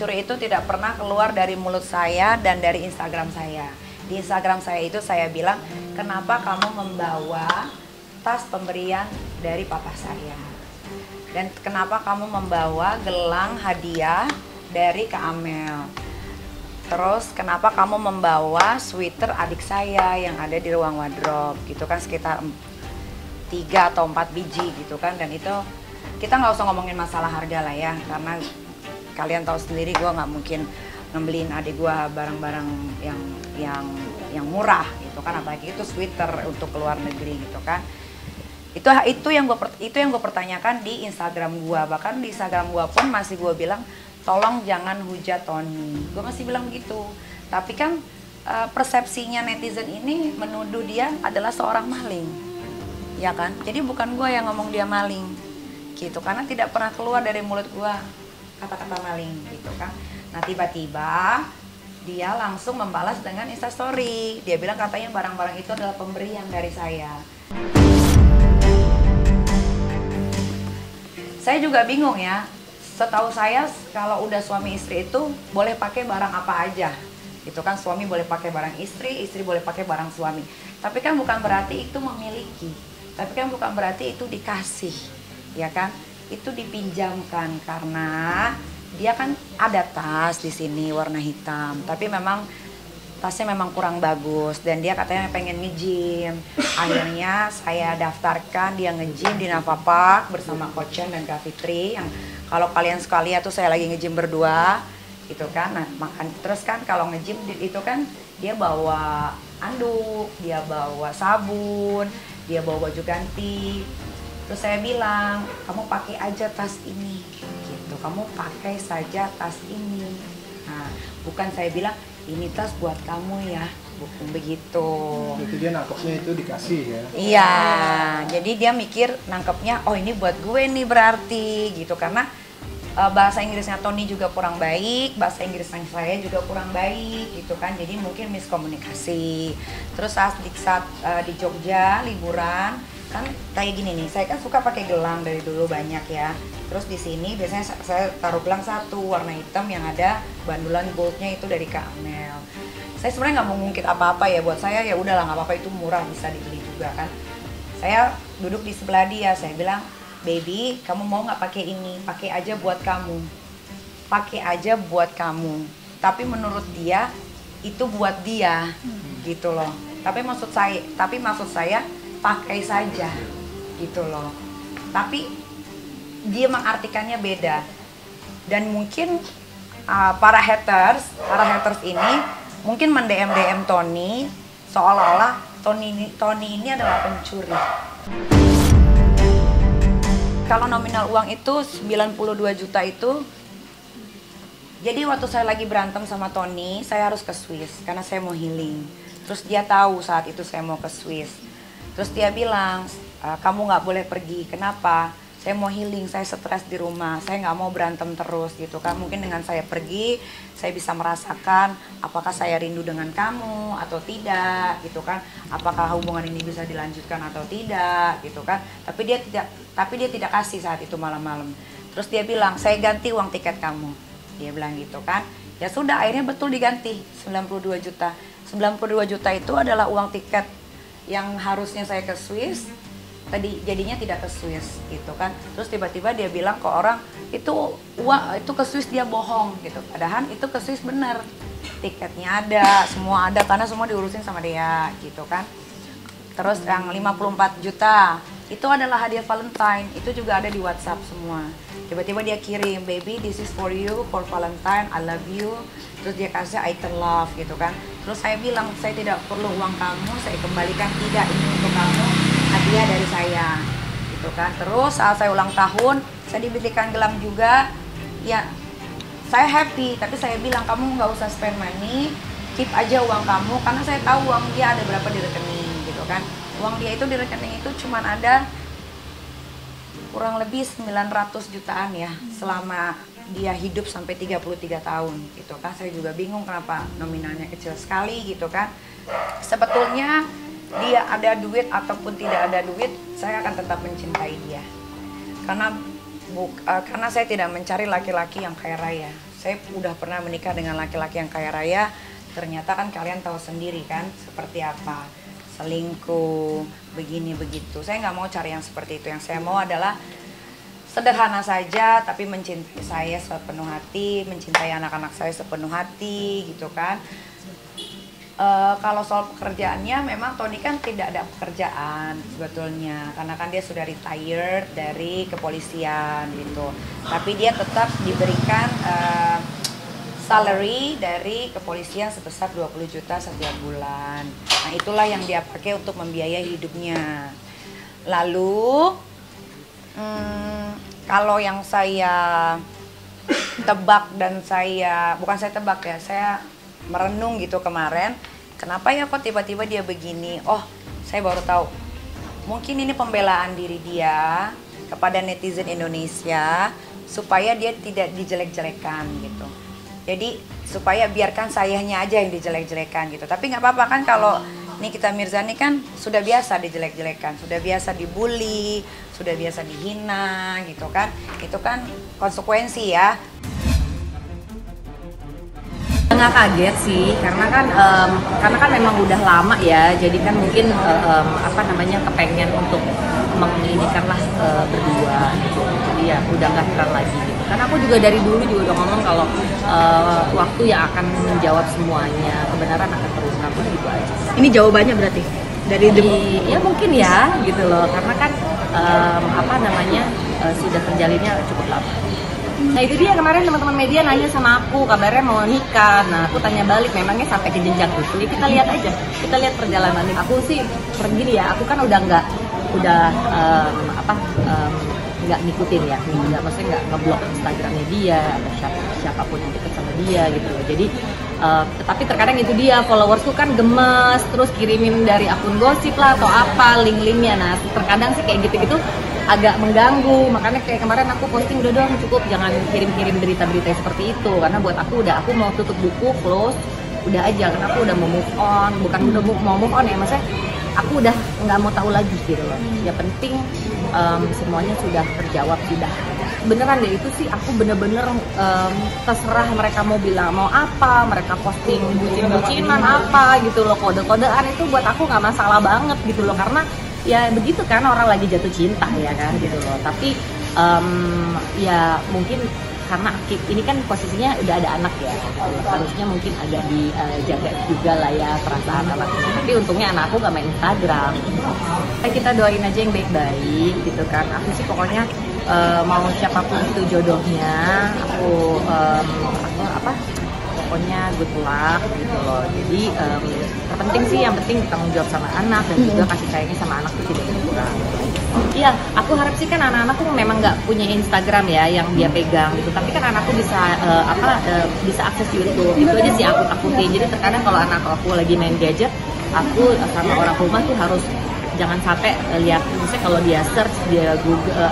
mencuri itu tidak pernah keluar dari mulut saya dan dari Instagram saya. Di Instagram saya itu saya bilang, kenapa kamu membawa tas pemberian dari papa saya? Dan kenapa kamu membawa gelang hadiah dari Kak Amel? Terus kenapa kamu membawa sweater adik saya yang ada di ruang wardrobe gitu kan, sekitar 3 atau 4 biji gitu kan. Dan itu kita nggak usah ngomongin masalah harga lah ya, karena kalian tahu sendiri gue nggak mungkin ngebeliin adik gue barang-barang yang murah gitu kan, apalagi itu sweater untuk keluar negeri gitu kan. Itu yang gue pertanyakan di Instagram gue. Bahkan di Instagram gue pun masih gue bilang, tolong jangan hujat Tony. Gue masih bilang begitu. Tapi kan persepsinya netizen ini menuduh dia adalah seorang maling, ya kan? Jadi bukan gue yang ngomong dia maling, gitu. Karena tidak pernah keluar dari mulut gue kata-kata maling, gitu kan. Nah tiba-tiba dia langsung membalas dengan Instastory. Dia bilang katanya barang-barang itu adalah pemberian dari saya. Saya juga bingung ya. Setahu saya kalau udah suami istri itu boleh pakai barang apa aja, gitu kan. Suami boleh pakai barang istri, istri boleh pakai barang suami. Tapi kan bukan berarti itu memiliki, tapi kan bukan berarti itu dikasih, ya kan? Itu dipinjamkan karena dia kan ada tas di sini warna hitam, tapi memang tasnya memang kurang bagus dan dia katanya pengen nge-gym. Akhirnya saya daftarkan dia nge-gym di Nava Park bersama Coach Chen dan Kak Fitri, yang kalau kalian sekalian tuh saya lagi nge-gym berdua gitu kan. Nah, makan terus kan kalau nge-gym itu kan dia bawa anduk, dia bawa sabun, dia bawa baju ganti. Terus saya bilang, kamu pakai aja tas ini gitu. Kamu pakai saja tas ini. Nah, bukan saya bilang ini tas buat kamu ya, bukan begitu. Jadi dia nangkepnya itu dikasih ya? Iya, jadi dia mikir nangkepnya, oh ini buat gue nih berarti gitu. Karena bahasa Inggrisnya Tony juga kurang baik, bahasa Inggris saya juga kurang baik gitu kan. Jadi mungkin miskomunikasi. Terus saat di Jogja liburan kan kayak gini nih, saya kan suka pakai gelang dari dulu banyak ya. Terus di sini biasanya saya taruh gelang satu warna hitam yang ada bandulan goldnya itu dari Kak Amel. Saya sebenarnya nggak mau ngungkit apa-apa ya, buat saya ya udahlah nggak apa-apa, itu murah bisa dibeli juga kan. Saya duduk di sebelah dia, saya bilang, baby kamu mau nggak pakai ini? Pakai aja buat kamu, pakai aja buat kamu. Tapi menurut dia itu buat dia gitu loh. Tapi maksud saya pakai saja gitu loh. Tapi dia mengartikannya beda. Dan mungkin para haters ini mungkin mendm Tony seolah-olah Tony ini adalah pencuri. Kalau nominal uang itu 92 juta itu, jadi waktu saya lagi berantem sama Tony, saya harus ke Swiss karena saya mau healing. Terus dia tahu saat itu saya mau ke Swiss. Terus dia bilang, kamu nggak boleh pergi. Kenapa? Saya mau healing, saya stres di rumah, saya nggak mau berantem terus gitu kan. Mungkin dengan saya pergi, saya bisa merasakan apakah saya rindu dengan kamu atau tidak gitu kan. Apakah hubungan ini bisa dilanjutkan atau tidak gitu kan. Tapi dia tidak kasih saat itu malam-malam. Terus dia bilang, saya ganti uang tiket kamu. Dia bilang gitu kan. Ya sudah, akhirnya betul diganti 92 juta. 92 juta itu adalah uang tiket yang harusnya saya ke Swiss, tadi jadinya tidak ke Swiss gitu kan. Terus tiba-tiba dia bilang ke orang itu uang itu ke Swiss, dia bohong gitu. Padahal itu ke Swiss bener, tiketnya ada, semua ada karena semua diurusin sama dia gitu kan. Terus yang 54 juta itu adalah hadiah Valentine, itu juga ada di WhatsApp semua. Tiba-tiba dia kirim, baby this is for you for Valentine, I love you. Terus dia kasih icon love gitu kan. Terus saya bilang, saya tidak perlu uang kamu, saya kembalikan, tidak, ini untuk kamu, hadiah dari saya gitu kan. Terus saat saya ulang tahun, saya dibelikan gelang juga. Ya saya happy, tapi saya bilang kamu nggak usah spend money, keep aja uang kamu, karena saya tahu uang dia ada berapa di rekening gitu kan. Uang dia itu di rekening itu cuman ada kurang lebih 900 jutaan ya selama dia hidup sampai 33 tahun gitu kan. Saya juga bingung kenapa nominalnya kecil sekali gitu kan. Sebetulnya dia ada duit ataupun tidak ada duit, saya akan tetap mencintai dia. Karena saya tidak mencari laki-laki yang kaya raya. saya udah pernah menikah dengan laki-laki yang kaya raya, ternyata kan kalian tahu sendiri kan seperti apa, selingkuh, begini begitu. Saya nggak mau cari yang seperti itu. Yang saya mau adalah sederhana saja, tapi mencintai saya sepenuh hati, mencintai anak-anak saya sepenuh hati, gitu kan. Kalau soal pekerjaannya, memang Tony kan tidak ada pekerjaan sebetulnya, karena kan dia sudah retired dari kepolisian gitu. Tapi dia tetap diberikan salary dari kepolisian sebesar 20 juta setiap bulan. Nah, itulah yang dia pakai untuk membiayai hidupnya. Lalu kalau yang saya tebak dan bukan saya tebak ya, saya merenung gitu kemarin, kenapa ya kok tiba-tiba dia begini? Oh, saya baru tahu. Mungkin ini pembelaan diri dia kepada netizen Indonesia supaya dia tidak dijelek-jelekan gitu. Jadi supaya biarkan sayanya aja yang dijelek-jelekan gitu. Tapi nggak apa-apa kan kalau Nikita Mirzani kan sudah biasa dijelek-jelekan, sudah biasa dibully, sudah biasa dihina gitu kan. Itu kan konsekuensi ya. Nggak kaget sih, karena kan memang udah lama ya, jadi kan mungkin kepengen untuk menginikan lah berdua gitu. Jadi ya udah nggak heran lagi gitu. Karena aku juga dari dulu juga udah ngomong kalau waktu yang akan menjawab semuanya, kebenaran akan terungkap, gitu aja. Ini jawabannya berarti dari ya mungkin ya gitu loh, karena kan sudah terjalinnya cukup lama. Nah itu dia, kemarin teman-teman media nanya sama aku kabarnya mau nikah. Nah aku tanya balik, memangnya sampai ke jenjang itu? Ya, kita lihat aja, kita lihat perjalanan. Aku sih begini ya, aku kan udah nggak ngikutin ya, maksudnya nggak ngeblok Instagramnya dia atau siapapun yang deket sama dia gitu loh. Jadi tetapi terkadang itu dia, followersku kan gemes, terus kirimin dari akun gosip lah atau apa link-linknya. Nah terkadang sih kayak gitu-gitu agak mengganggu, makanya kayak kemarin aku posting udah dong cukup, jangan kirim-kirim berita-berita seperti itu, karena buat aku mau tutup buku, close, udah aja, karena aku udah mau move on, bukan udah mau move on ya, maksudnya aku udah nggak mau tahu lagi gitu loh. Ya penting semuanya sudah terjawab, sudah beneran deh. Itu sih aku bener-bener terserah mereka mau bilang mau apa, mereka posting bucin-bucinan apa gitu loh, kode-kodean itu buat aku nggak masalah banget gitu loh, karena ya begitu kan, orang lagi jatuh cinta ya kan gitu loh. Tapi ya mungkin karena ini kan posisinya udah ada anak ya, harusnya mungkin agak dijaga juga lah ya perasaan anaknya. Tapi untungnya anak aku gak main Instagram. Kita doain aja yang baik-baik gitu kan. Aku sih pokoknya mau siapapun itu jodohnya, aku pokoknya good luck gitu loh. Jadi terpenting sih, yang penting tanggung jawab sama anak dan juga kasih sayangnya sama anak tuh tidak berkurang. Iya, aku harap sih kan anak-anakku memang nggak punya Instagram ya yang dia pegang gitu. Tapi kan anakku bisa bisa akses YouTube. Itu aja sih aku takutin. Jadi terkadang kalau anak aku lagi main gadget, aku sama orang rumah tuh harus jangan sampai lihat, misalnya kalau dia search dia Google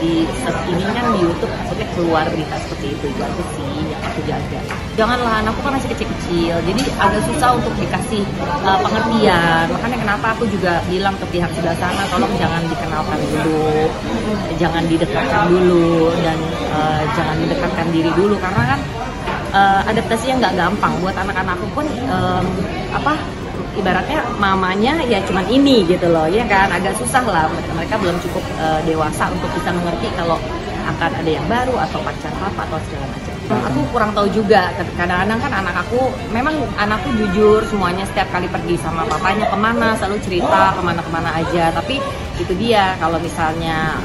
di search ini kan di YouTube takutnya keluar berita seperti itu aja sih yang aku jaga. Janganlah, anakku kan masih kecil-kecil, jadi agak susah untuk dikasih pengertian. Makanya kenapa aku juga bilang ke pihak sebelah sana, tolong jangan dikenalkan dulu, jangan didekatkan dulu, dan jangan mendekatkan diri dulu, karena kan adaptasinya nggak gampang buat anak-anakku pun ibaratnya mamanya ya cuman ini gitu loh, ya kan, agak susah lah, mereka belum cukup dewasa untuk bisa mengerti kalau akan ada yang baru atau pacar apa atau segala macam. Aku kurang tahu juga, kadang-kadang kan anakku jujur semuanya, setiap kali pergi sama papanya kemana selalu cerita kemana-kemana aja. Tapi itu dia, kalau misalnya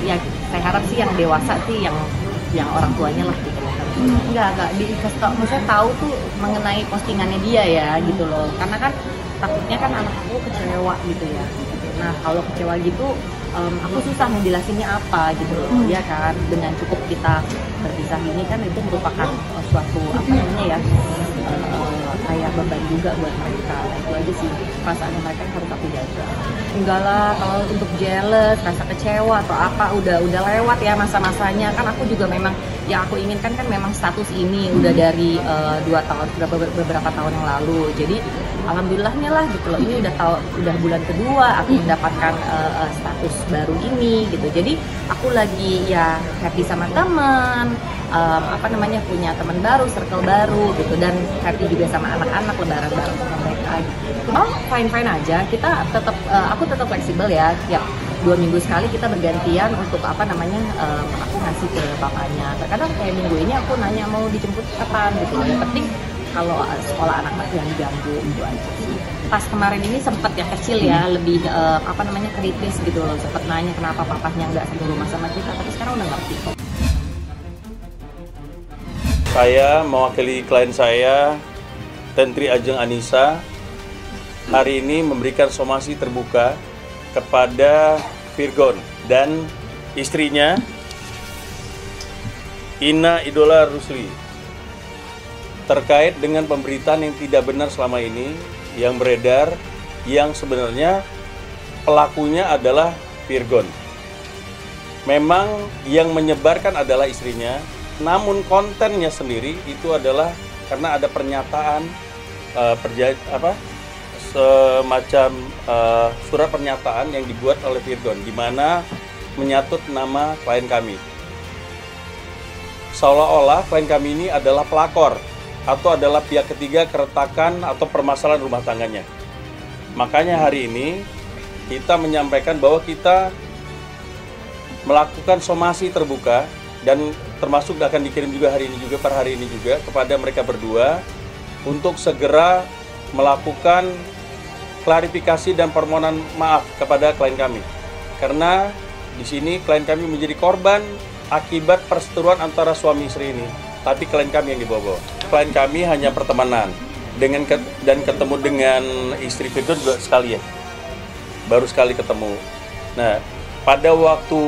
ya saya harap sih yang dewasa sih yang orang tuanya lah gitu. Enggak dikasih tau, maksudnya tahu tuh mengenai postingannya dia ya gitu loh, karena kan takutnya kan anak aku kecewa gitu ya. Nah kalau kecewa gitu aku susah ngejelasinnya apa gitu loh, ya kan. Dengan cukup kita berpisah ini kan itu merupakan suatu kayak beban juga buat mereka. Nah, itu aja sih perasaan mereka yang harus aku jaga. Enggak lah, kalau untuk jealous, rasa kecewa atau apa udah lewat ya masa-masanya. Kan aku juga memang yang aku inginkan kan memang status ini udah dari beberapa tahun yang lalu. Jadi alhamdulillahnya lah gitu loh, ini udah bulan kedua aku mendapatkan status baru ini gitu. Jadi aku lagi ya happy sama teman, punya teman baru, circle baru gitu, dan happy juga sama anak-anak, lebaran bareng sama mereka gitu. Oh fine aja, aku tetap fleksibel ya, tiap 2 minggu sekali kita bergantian untuk aku ngasih ke bapaknya. Terkadang kayak minggu ini aku nanya mau dijemput kapan gitu. Yang penting kalau sekolah anak jangan diganggu, itu aja sih. Pas kemarin ini sempet ya kecil ya, lebih kritis gitu loh, sempet nanya kenapa papahnya nggak satu rumah sama kita, tapi sekarang udah ngerti kok. Saya mewakili klien saya, Tentri Ajeng Anissa, hari ini memberikan somasi terbuka kepada Virgon dan istrinya Ina Idola Rusli terkait dengan pemberitaan yang tidak benar selama ini yang beredar, yang sebenarnya pelakunya adalah Virgon. Memang yang menyebarkan adalah istrinya, namun kontennya sendiri itu adalah karena ada pernyataan semacam surat pernyataan yang dibuat oleh Virgon, di mana menyatut nama klien kami. Seolah-olah klien kami ini adalah pelakor atau adalah pihak ketiga keretakan atau permasalahan rumah tangganya. Makanya hari ini kita menyampaikan bahwa kita melakukan somasi terbuka dan termasuk akan dikirim juga hari ini juga kepada mereka berdua untuk segera melakukan klarifikasi dan permohonan maaf kepada klien kami. Karena di sini klien kami menjadi korban akibat perseteruan antara suami istri ini, tapi klien kami yang dibawa-bawa. Klien kami hanya pertemanan dan ketemu dengan istri Virgon juga sekali ya. Baru sekali ketemu. Nah, pada waktu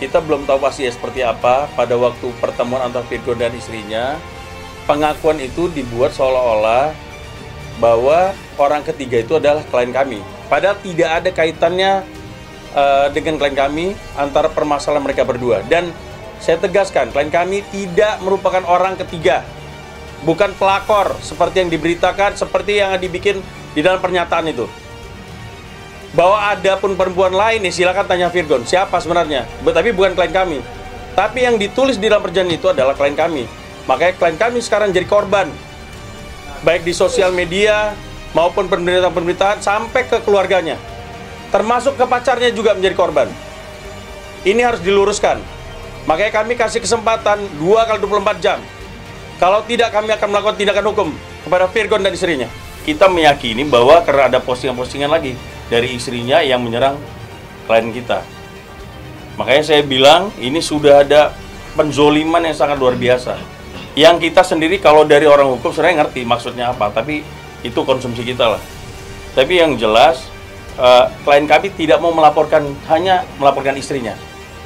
kita belum tahu pasti ya seperti apa, pada waktu pertemuan antara Virgon dan istrinya, pengakuan itu dibuat seolah-olah bahwa orang ketiga itu adalah klien kami. Padahal tidak ada kaitannya dengan klien kami antara permasalahan mereka berdua. Dan saya tegaskan, klien kami tidak merupakan orang ketiga, bukan pelakor seperti yang diberitakan, seperti yang dibikin di dalam pernyataan itu. Bahwa ada pun perempuan lain, ya silakan tanya Virgon, siapa sebenarnya, tapi bukan klien kami. Tapi yang ditulis di dalam perjanjian itu adalah klien kami. Makanya klien kami sekarang jadi korban, baik di sosial media maupun pemberitaan-pemberitaan sampai ke keluarganya, termasuk ke pacarnya juga menjadi korban. Ini harus diluruskan. Makanya kami kasih kesempatan 2x24 jam. Kalau tidak, kami akan melakukan tindakan hukum kepada Virgon dan istrinya. Kita meyakini bahwa karena ada postingan-postingan lagi dari istrinya yang menyerang klien kita. Makanya saya bilang ini sudah ada penzoliman yang sangat luar biasa. Yang kita sendiri kalau dari orang hukum sebenarnya ngerti maksudnya apa, tapi itu konsumsi kita lah. Tapi yang jelas klien kami tidak mau hanya melaporkan istrinya,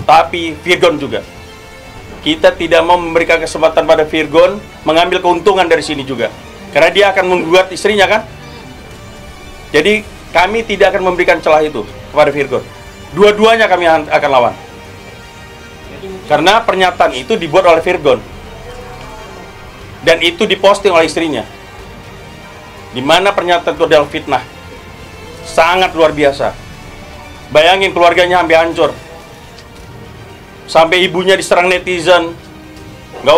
tapi Virgon juga. Kita tidak mau memberikan kesempatan pada Virgon mengambil keuntungan dari sini juga, karena dia akan menggugat istrinya kan. Jadi kami tidak akan memberikan celah itu kepada Virgon. Dua-duanya kami akan lawan. Karena pernyataan itu dibuat oleh Virgon. Dan itu diposting oleh istrinya. Di mana pernyataan itu adalah fitnah. Sangat luar biasa. Bayangin keluarganya hampir hancur. Sampai ibunya diserang netizen. Nggak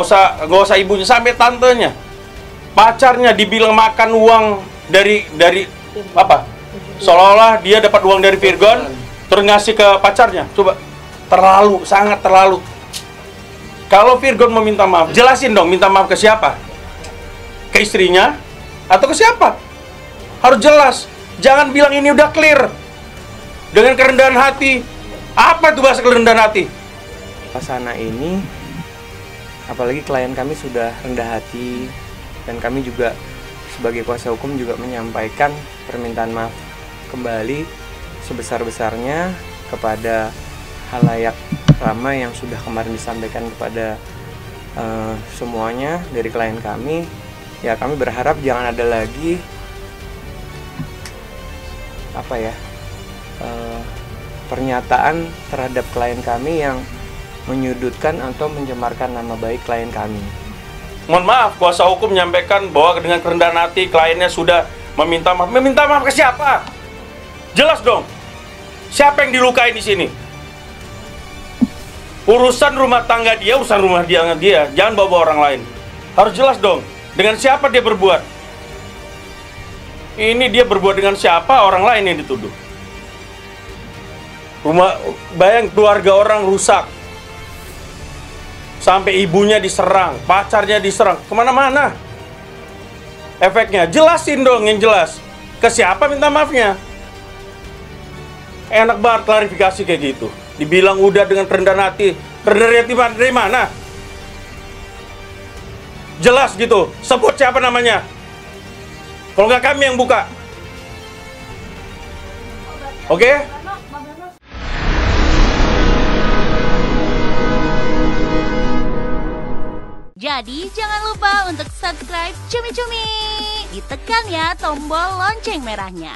usah ibunya, sampai tantenya. Pacarnya dibilang makan uang dari apa? Seolah-olah dia dapat uang dari Virgon, terus ngasih ke pacarnya. Coba, sangat terlalu. Kalau Virgon meminta maaf, jelasin dong minta maaf ke siapa? Ke istrinya atau ke siapa? Harus jelas. Jangan bilang ini udah clear dengan kerendahan hati. Apa itu bahasa kerendahan hati? Pasana ini, apalagi klien kami sudah rendah hati, dan kami juga sebagai kuasa hukum juga menyampaikan permintaan maaf kembali sebesar-besarnya kepada halayak ramai yang sudah kemarin disampaikan kepada semuanya dari klien kami. Ya, kami berharap jangan ada lagi pernyataan terhadap klien kami yang menyudutkan atau mencemarkan nama baik klien kami. Mohon maaf, kuasa hukum menyampaikan bahwa dengan kerendahan hati kliennya sudah Meminta maaf. Meminta maaf ke siapa? Jelas dong. Siapa yang dilukai di sini? Urusan rumah tangga dia, urusan rumah dia. Jangan bawa orang lain. Harus jelas dong. Dengan siapa dia berbuat? Ini dia berbuat dengan siapa? Orang lain yang dituduh. Bayang keluarga orang rusak. Sampai ibunya diserang, pacarnya diserang, kemana-mana. Efeknya, jelasin dong yang jelas. Ke siapa minta maafnya? Enak banget klarifikasi kayak gitu. Dibilang udah dengan kerendahan hati. Kerendahan hati dari mana? Jelas gitu. Sebut siapa namanya. Kalau nggak kami yang buka. Oke? Jadi jangan lupa untuk subscribe Cumi Cumi. Ditekan ya tombol lonceng merahnya.